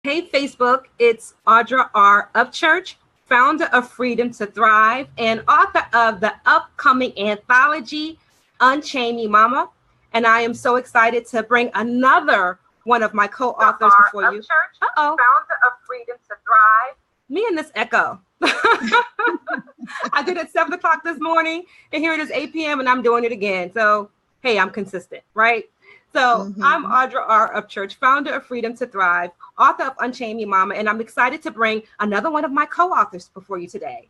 Hey, Facebook, it's Audra R. Upchurch, founder of Freedom to Thrive and author of the upcoming anthology, Unchained Mama. And I am so excited to bring another one of my co-authors before you. Uh-oh. Founder of Freedom to Thrive. Me and this echo. I did it at 7 o'clock this morning, and here it is 8 p.m., and I'm doing it again. So, hey, I'm consistent, right? So I'm Audra R. Upchurch, founder of Freedom to Thrive, author of Unchained Me Mama, and I'm excited to bring another one of my co-authors before you today,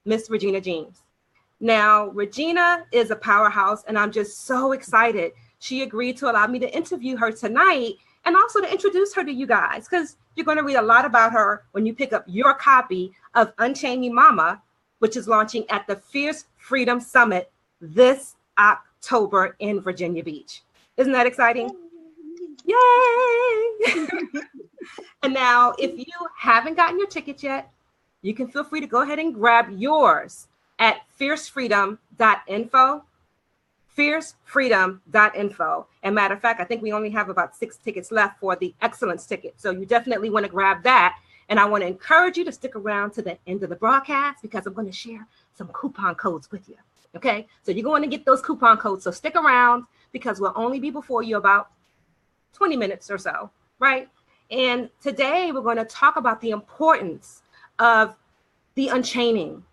Miss Regina James. Now, Regina is a powerhouse, and I'm just so excited. She agreed to allow me to interview her tonight and also to introduce her to you guys, because you're going to read a lot about her when you pick up your copy of Unchained Me Mama, which is launching at the Fierce Freedom Summit this October in Virginia Beach. Isn't that exciting? Yay! And now, if you haven't gotten your tickets yet, you can feel free to go ahead and grab yours at fiercefreedom.info. Fiercefreedom.info. And matter of fact, I think we only have about 6 tickets left for the excellence ticket. So you definitely want to grab that. And I want to encourage you to stick around to the end of the broadcast because I'm going to share some coupon codes with you. Okay, so you're going to get those coupon codes. So stick around because we'll only be before you about 20 minutes or so, right? And today we're going to talk about the importance of the unchaining.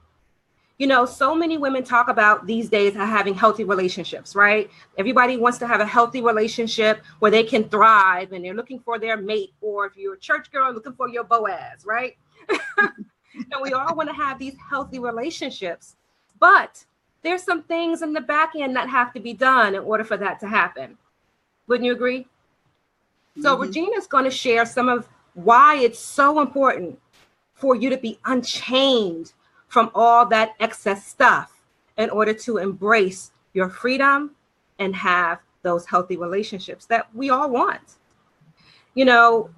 You know, so many women talk about these days having healthy relationships, right? Everybody wants to have a healthy relationship where they can thrive and they're looking for their mate, or if you're a church girl, looking for your Boaz, right? And we all want to have these healthy relationships, but there's some things in the back end that have to be done in order for that to happen. Wouldn't you agree? So Regina's going to share some of why it's so important for you to be unchained from all that excess stuff in order to embrace your freedom and have those healthy relationships that we all want. You know,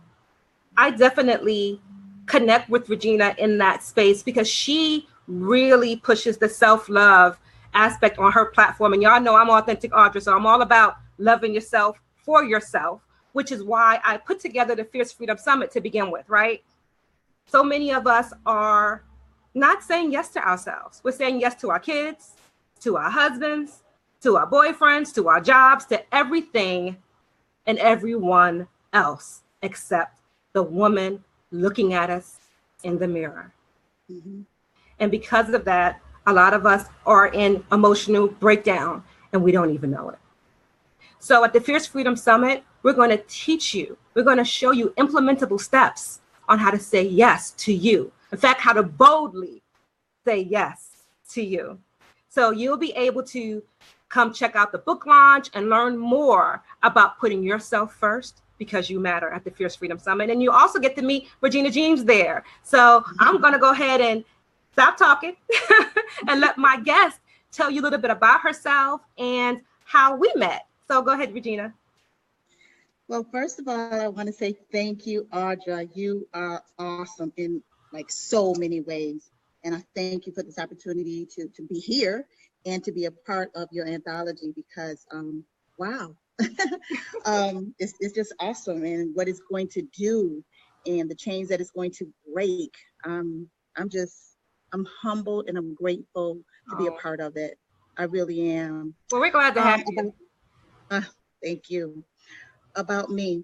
I definitely connect with Regina in that space because she really pushes the self-love aspect on her platform. And y'all know I'm Authentic Audra, so I'm all about loving yourself for yourself, which is why I put together the Fierce Freedom Summit to begin with, right? So many of us are not saying yes to ourselves. We're saying yes to our kids, to our husbands, to our boyfriends, to our jobs, to everything and everyone else except the woman looking at us in the mirror. And because of that, a lot of us are in emotional breakdown and we don't even know it. So at the Fierce Freedom Summit, we're going to teach you, we're going to show you implementable steps on how to say yes to you. In fact, how to boldly say yes to you. So you'll be able to come check out the book launch and learn more about putting yourself first because you matter at the Fierce Freedom Summit. And you also get to meet Regina James there. So I'm going to go ahead and stop talking and let my guest tell you a little bit about herself and how we met. So go ahead, Regina. Well, first of all, I want to say thank you, Audra. You are awesome in like so many ways. And I thank you for this opportunity to be here and to be a part of your anthology because, wow, it's just awesome. And what it's going to do and the chains that it's going to break. I'm humbled and I'm grateful to be a part of it. I really am. Well, we're glad to have you. Thank you. About me.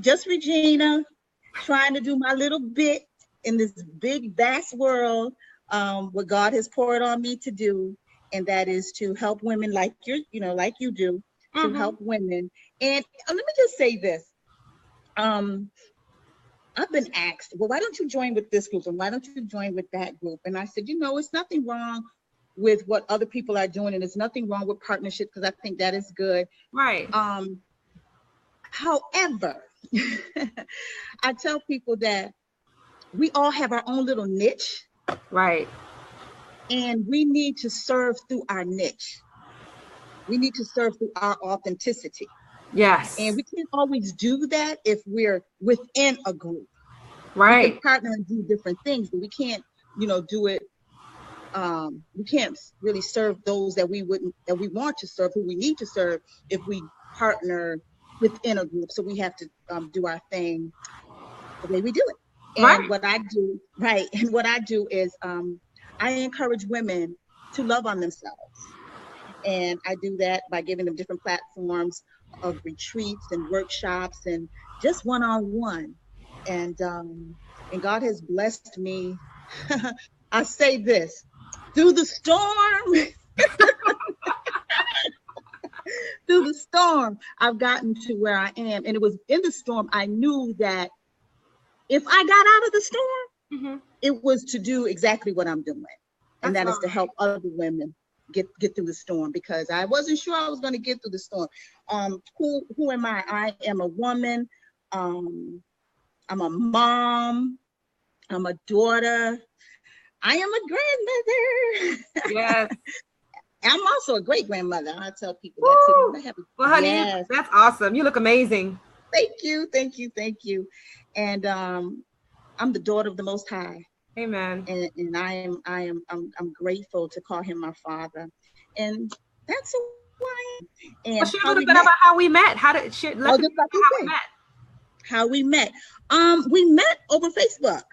Just Regina, trying to do my little bit in this big, vast world, what God has poured on me to do, and that is to help women like like you do, to help women. And let me just say this. I've been asked, well, why don't you join with this group and why don't you join with that group? And I said, it's nothing wrong with what other people are doing, and there's nothing wrong with partnership because I think that is good. Right. However, I tell people that we all have our own little niche. Right. And we need to serve through our niche. We need to serve through our authenticity. Yes. And we can't always do that if we're within a group. Right. We can partner and do different things, but we can't, do it. We can't really serve those that we want to serve, who we need to serve, if we partner within a group. So we have to do our thing the way we do it. Right. And what I do, right, and what I do is I encourage women to love on themselves. And I do that by giving them different platforms of retreats and workshops and just one-on-one. And God has blessed me. I say this, through the storm, through the storm, I've gotten to where I am. And it was in the storm, I knew that if I got out of the storm, it was to do exactly what I'm doing. And that is to help other women get through the storm, because I wasn't sure I was going to get through the storm. Who am I? I am a woman. I'm a mom. I'm a daughter. I am a grandmother. Yes. I'm also a great grandmother. I tell people Woo! that too. Well, honey, yes. That's awesome. You look amazing. Thank you, thank you, thank you. And I'm the daughter of the Most High. Amen. And I'm grateful to call him my father. And that's who I am. And well, share a little bit about how we met. How did share? How we met. How we met. We met over Facebook.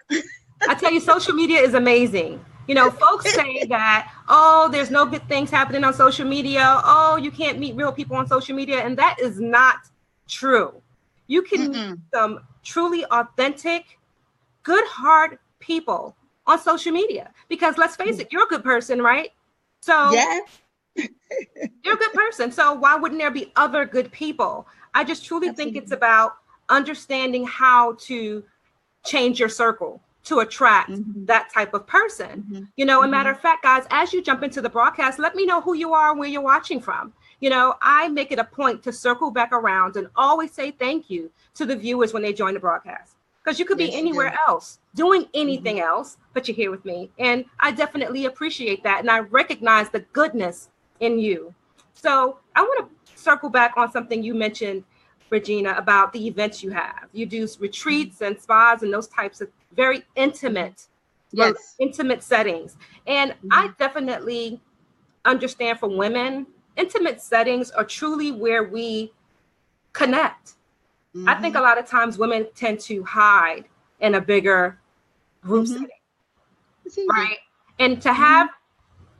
I tell you, social media is amazing. You know, folks say that, oh, there's no good things happening on social media. Oh, you can't meet real people on social media. And that is not true. You can meet some truly authentic, good heart people on social media, because let's face it, you're a good person, right? So yes. You're a good person. So why wouldn't there be other good people? I just truly think it's about understanding how to change your circle to attract that type of person. You know, a matter of fact, guys, as you jump into the broadcast, let me know who you are and where you're watching from. You know, I make it a point to circle back around and always say thank you to the viewers when they join the broadcast, because you could be anywhere else doing anything else, but you're here with me. And I definitely appreciate that. And I recognize the goodness in you. So I want to circle back on something you mentioned, Regina, about the events you have. You do retreats and spas and those types of very intimate, intimate settings. And I definitely understand for women, intimate settings are truly where we connect. I think a lot of times women tend to hide in a bigger group setting, right? And to have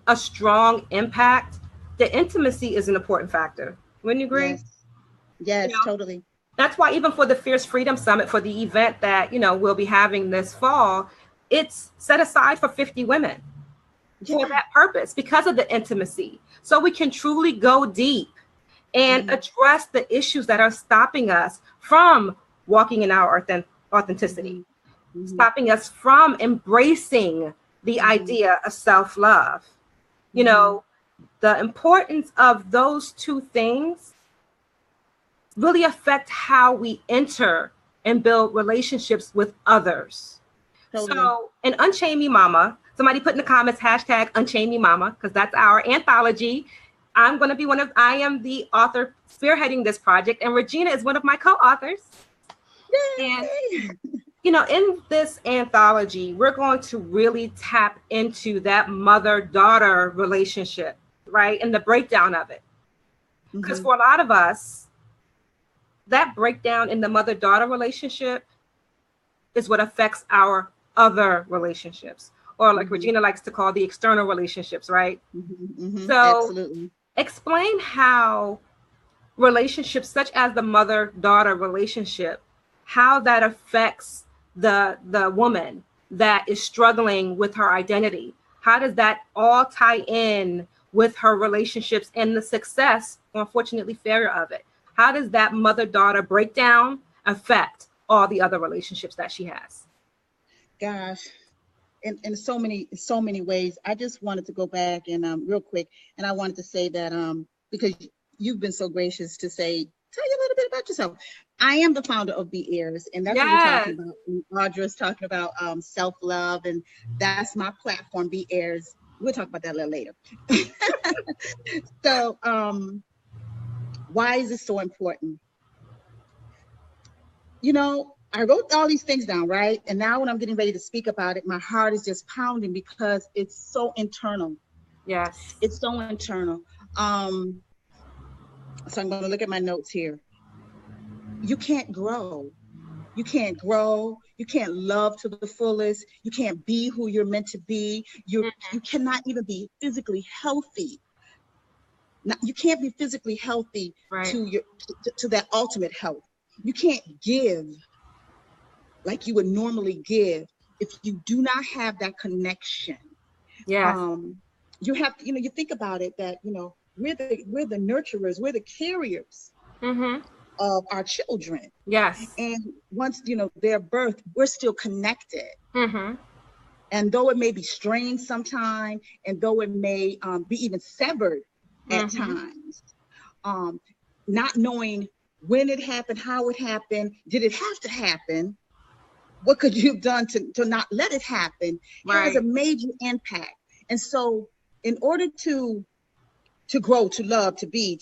a strong impact, the intimacy is an important factor. Wouldn't you agree? Yes, totally. That's why even for the Fierce Freedom Summit, for the event that, you know, we'll be having this fall, it's set aside for 50 women for that purpose, because of the intimacy. So we can truly go deep and address the issues that are stopping us from walking in our authenticity, stopping us from embracing the idea of self-love. You know, the importance of those two things really affect how we enter and build relationships with others. Totally. So in Unchained Me Mama, somebody put in the comments, hashtag Unchained Me Mama, because that's our anthology. I'm going to be I am the author spearheading this project, and Regina is one of my co-authors. And, you know, in this anthology, we're going to really tap into that mother-daughter relationship, right? And the breakdown of it. Because for a lot of us, that breakdown in the mother-daughter relationship is what affects our other relationships, or like Regina likes to call the external relationships, right? So explain how relationships such as the mother-daughter relationship, how that affects the woman that is struggling with her identity. How does that all tie in with her relationships and the success, or unfortunately failure of it? How does that mother-daughter breakdown affect all the other relationships that she has? Gosh, in so many ways. I just wanted to go back and real quick, and I wanted to say that because you've been so gracious to say, tell you a little bit about yourself. I am the founder of Be Ears, and that's what we're talking about. And Audra's talking about self-love, and that's my platform, Be Ears. We'll talk about that a little later. So why is this so important? You know, I wrote all these things down, right? And now when I'm getting ready to speak about it, my heart is just pounding because it's so internal. Yes. It's so internal. So I'm going to look at my notes here. You can't grow You can't grow. You can't love to the fullest. You can't be who you're meant to be. You cannot even be physically healthy. You can't be physically healthy Right. to that ultimate health. You can't give like you would normally give if you do not have that connection. Yes. You have, you think about it that, we're the nurturers, we're the carriers of our children. Yes. And once, their birth, we're still connected. And though it may be strained sometime, and though it may be even severed at times, not knowing when it happened, how it happened, did it have to happen? What could you have done to not let it happen? Right. Has a major impact. And so in order to grow, to love, to be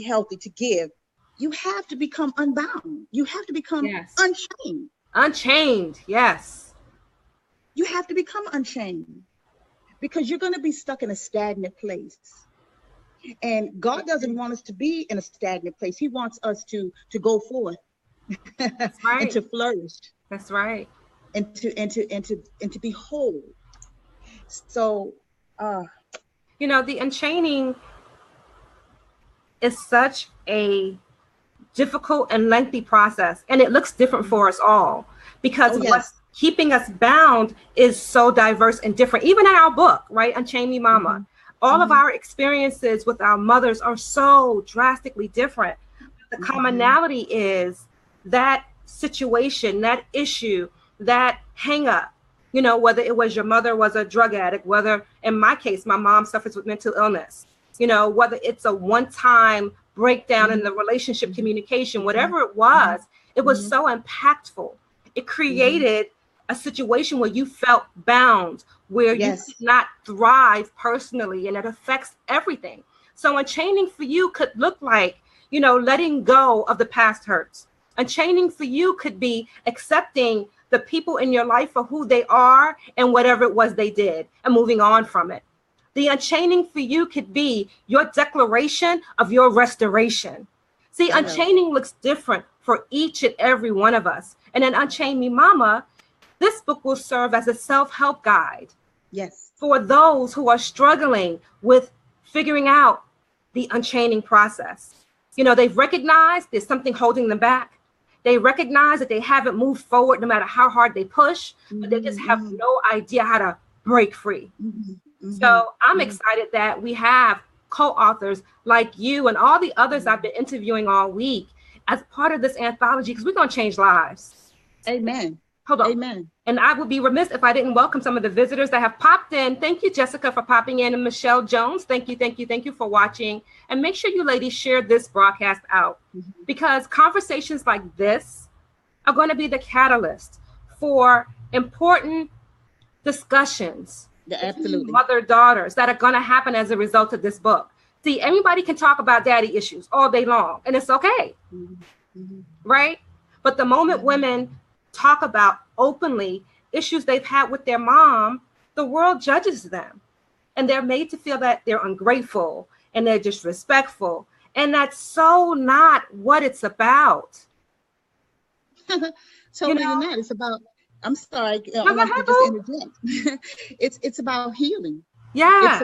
healthy, to give, you have to become unbound. You have to become unchained. Unchained. Yes. You have to become unchained, because you're going to be stuck in a stagnant place. And God doesn't want us to be in a stagnant place. He wants us to go forth. That's right. And to flourish. That's right. And to be whole. So the unchaining is such a difficult and lengthy process, and it looks different for us all, because what's keeping us bound is so diverse and different. Even in our book, right, Unchained Me Mama, all of our experiences with our mothers are so drastically different. The commonality is that situation, that issue, that hang up, whether it was your mother was a drug addict, whether in my case, my mom suffers with mental illness, whether it's a one-time breakdown in the relationship communication, whatever it was so impactful. It created a situation where you felt bound, where you could not thrive personally, and it affects everything. So unchaining for you could look like, letting go of the past hurts. Unchaining for you could be accepting the people in your life for who they are and whatever it was they did, and moving on from it. The unchaining for you could be your declaration of your restoration. See, unchaining looks different for each and every one of us. And in Unchained Me Mama, this book will serve as a self-help guide. Yes. For those who are struggling with figuring out the unchaining process. They've recognized there's something holding them back. They recognize that they haven't moved forward no matter how hard they push, but they just have no idea how to break free. So I'm excited that we have co-authors like you and all the others I've been interviewing all week as part of this anthology, because we're going to change lives. Amen. Hold on. Amen. And I would be remiss if I didn't welcome some of the visitors that have popped in. Thank you, Jessica, for popping in, and Michelle Jones. Thank you for watching. And make sure you ladies share this broadcast out, because conversations like this are going to be the catalyst for important discussions. Absolutely. Mother-daughters that are going to happen as a result of this book. See, everybody can talk about daddy issues all day long, and it's okay. Right? But the moment women talk about openly issues they've had with their mom, the world judges them, and they're made to feel that they're ungrateful and they're disrespectful, and that's so not what it's about. Totally not. It's about, I'm sorry, I want to just interject. It's about healing. Yeah.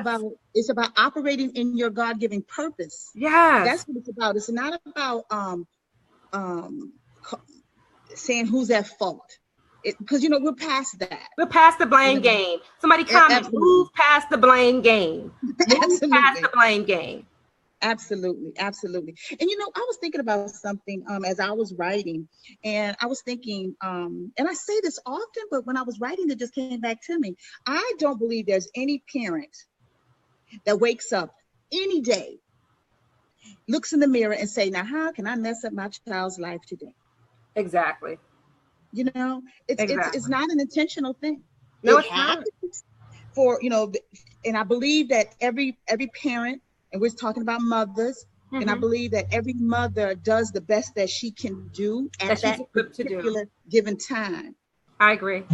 It's about operating in your God-given purpose. Yeah. That's what it's about. It's not about saying who's at fault. Because we're past that. We're past the blame game. Somebody comment, move past the blame game. Move past the blame game. Absolutely. And I was thinking about something as I was writing, and I was thinking, and I say this often, but when I was writing, it just came back to me. I don't believe there's any parent that wakes up any day, looks in the mirror and say, now how can I mess up my child's life today? Exactly. It's not an intentional thing. No, it's not. For, and I believe that every parent, and we're talking about mothers, and I believe that every mother does the best that she can do at that particular given time. I agree.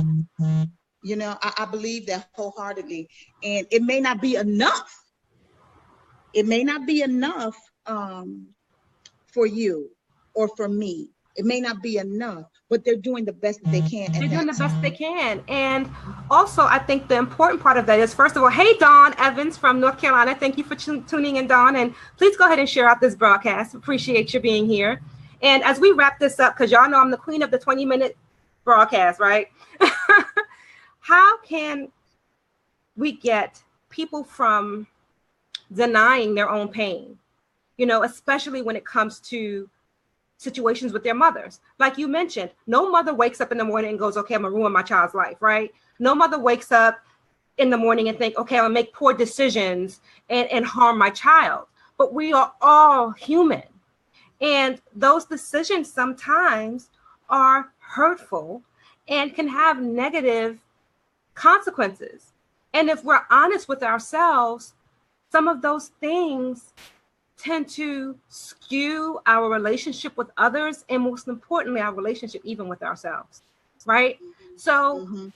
I believe that wholeheartedly. And it may not be enough. It may not be enough for you or for me. It may not be enough, but they're doing the best that they can. They're doing the best they can. And also, I think the important part of that is, first of all, hey, Dawn Evans from North Carolina. Thank you for tuning in, Dawn. And please go ahead and share out this broadcast. Appreciate you being here. And as we wrap this up, because y'all know I'm the queen of the 20-minute broadcast, right? How can we get people from denying their own pain, especially when it comes to situations with their mothers? Like you mentioned, no mother wakes up in the morning and goes, okay, I'm gonna ruin my child's life, right? No mother wakes up in the morning and think, okay, I'm gonna make poor decisions and harm my child. But we are all human. And those decisions sometimes are hurtful and can have negative consequences. And if we're honest with ourselves, some of those things tend to skew our relationship with others, and most importantly, our relationship even with ourselves, right? So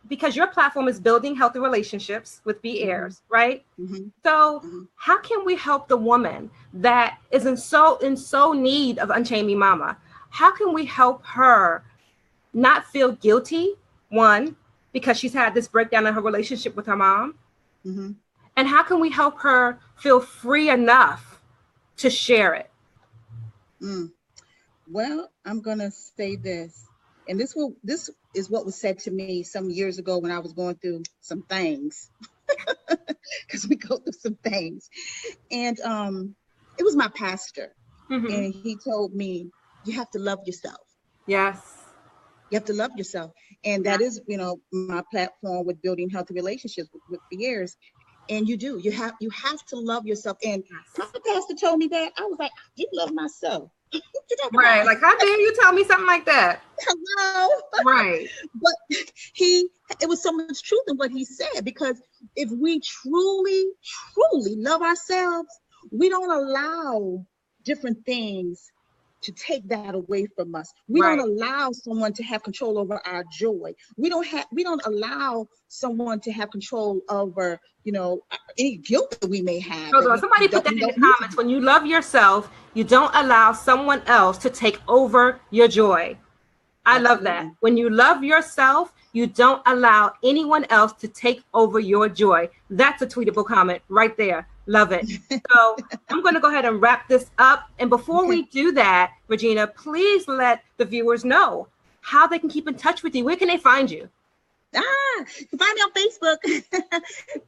because your platform is building healthy relationships with Be Heirs, right? So how can we help the woman that is in so need of Unchained Me Mama? How can we help her not feel guilty, one, because she's had this breakdown in her relationship with her mom? And how can we help her feel free enough to share it? Well, I'm going to say this. And this is what was said to me some years ago when I was going through some things. Because we go through some things. And it was my pastor. And he told me, you have to love yourself. Yes. You have to love yourself. And that is, my platform with building healthy relationships with the heirs. And you do. You have to love yourself. And my pastor told me that. I was like, I do love myself. Right. Like, how dare you tell me something like that? Hello. Right. But it was so much truth in what he said, because if we truly, truly love ourselves, we don't allow different things to take that away from us. We don't allow someone to have control over our joy. We don't allow someone to have control over, any guilt that we may have. Hold on. Somebody put that in the comments. When you love yourself, you don't allow someone else to take over your joy. I love that. When you love yourself, you don't allow anyone else to take over your joy. That's a tweetable comment right there. Love it. So I'm going to go ahead and wrap this up. And before we do that, Regina, please let the viewers know how they can keep in touch with you. Where can they find you? You can find me on Facebook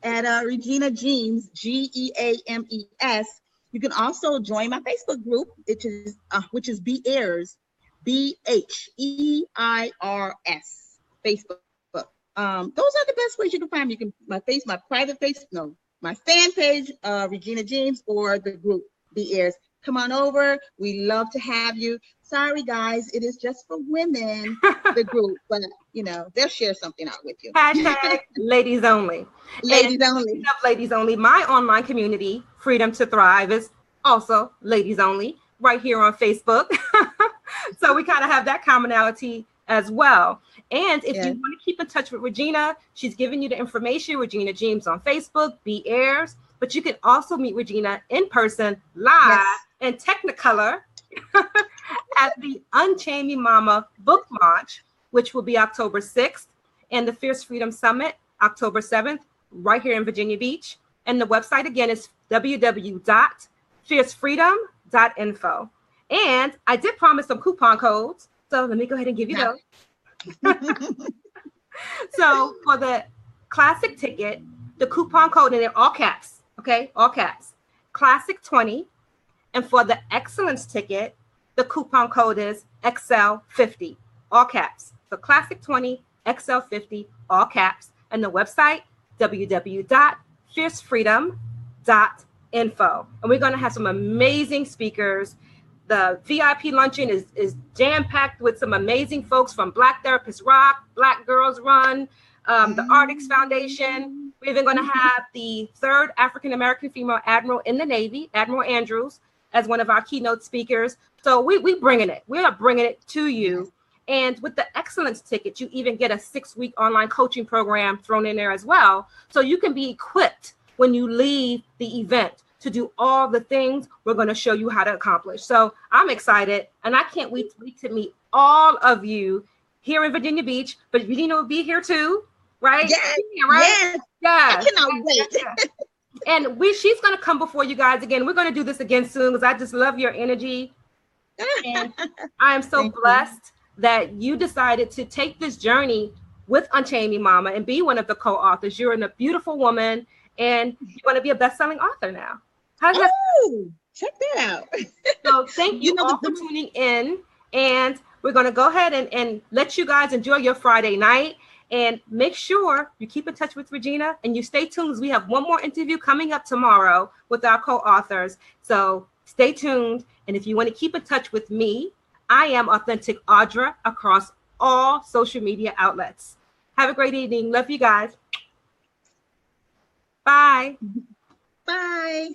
at Regina James, Geames. You can also join my Facebook group, which is Be Heirs, BHEIRS Facebook. Those are the best ways you can find me. You can my fan page, Regina James, or the group Be Heirs. Come on over. We love to have you. Sorry, guys, it is just for women, the group, but they'll share something out with you. Hashtag ladies only. Ladies only. Ladies only. My online community, Freedom to Thrive, is also ladies only, right here on Facebook. So we kind of have that commonality as well. And if you want to keep in touch with Regina, she's giving you the information. Regina James on Facebook, Be Heirs. But you can also meet Regina in person, live, in Technicolor at the Unchained Me Mama book launch, which will be October 6th, and the Fierce Freedom Summit, October 7th, right here in Virginia Beach. And the website, again, is www.fiercefreedom.info. And I did promise some coupon codes, so let me go ahead and give you those. So for the classic ticket, the coupon code, and they're all caps, okay? All caps. Classic 20. And for the excellence ticket, the coupon code is XL50, all caps. So Classic 20, XL50, all caps. And the website, www.fiercefreedom.info. And we're going to have some amazing speakers. The VIP luncheon is jam-packed with some amazing folks from Black Therapists Rock, Black Girls Run, the Arctics Foundation. We're even going to have the third African-American female admiral in the Navy, Admiral Andrews, as one of our keynote speakers. So we bringing it. We are bringing it to you. And with the excellence ticket, you even get a 6-week online coaching program thrown in there as well. So you can be equipped when you leave the event. to do all the things we're going to show you how to accomplish. So I'm excited, and I can't wait to meet all of you here in Virginia Beach, but Virginia will be here too, right? Yes, right? yes. I cannot wait. And she's going to come before you guys again. We're going to do this again soon because I just love your energy. And I am so blessed that you decided to take this journey with Unchained Me Mama and be one of the co-authors. You're a beautiful woman, and you're going to be a best-selling author now. Check that out. So thank you all for tuning in, and we're going to go ahead and let you guys enjoy your Friday night. And make sure you keep in touch with Regina and you stay tuned, because we have one more interview coming up tomorrow with our co-authors. So stay tuned. And if you want to keep in touch with me, I am Authentic Audra across all social media outlets. Have a great evening. Love you guys. Bye. Bye.